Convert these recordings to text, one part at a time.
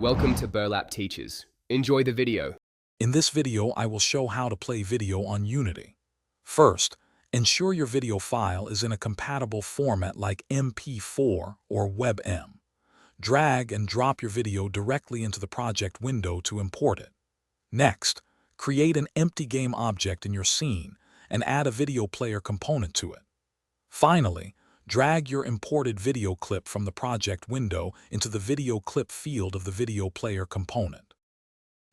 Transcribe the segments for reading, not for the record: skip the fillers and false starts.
Welcome to Burlap Teachers. Enjoy the video. In this video, I will show how to play video on Unity. First, ensure your video file is in a compatible format like MP4 or WebM. Drag and drop your video directly into the project window to import it. Next, create an empty game object in your scene and add a video player component to it. Finally, drag your imported video clip from the project window into the video clip field of the video player component.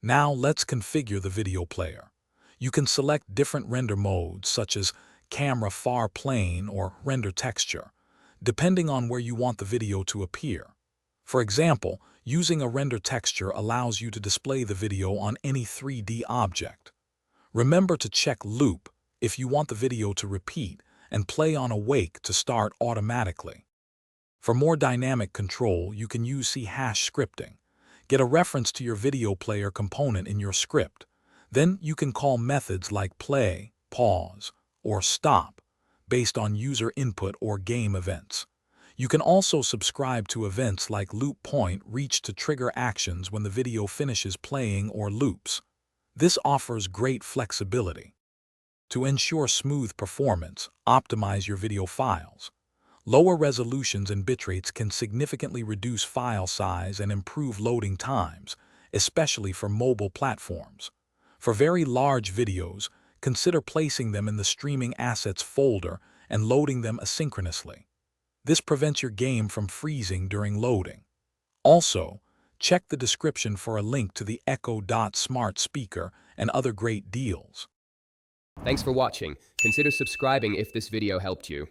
Now let's configure the video player. You can select different render modes such as camera far plane or render texture, depending on where you want the video to appear. For example, using a render texture allows you to display the video on any 3D object. Remember to check loop if you want the video to repeat and play on awake to start automatically. For more dynamic control, you can use /scripting. Get a reference to your video player component in your script. Then you can call methods like play, pause, or stop based on user input or game events. You can also subscribe to events like loop point reach to trigger actions when the video finishes playing or loops. This offers great flexibility. To ensure smooth performance, optimize your video files. Lower resolutions and bitrates can significantly reduce file size and improve loading times, especially for mobile platforms. For very large videos, consider placing them in the Streaming Assets folder and loading them asynchronously. This prevents your game from freezing during loading. Also, check the description for a link to the Echo Dot smart speaker and other great deals. Thanks for watching. Consider subscribing if this video helped you.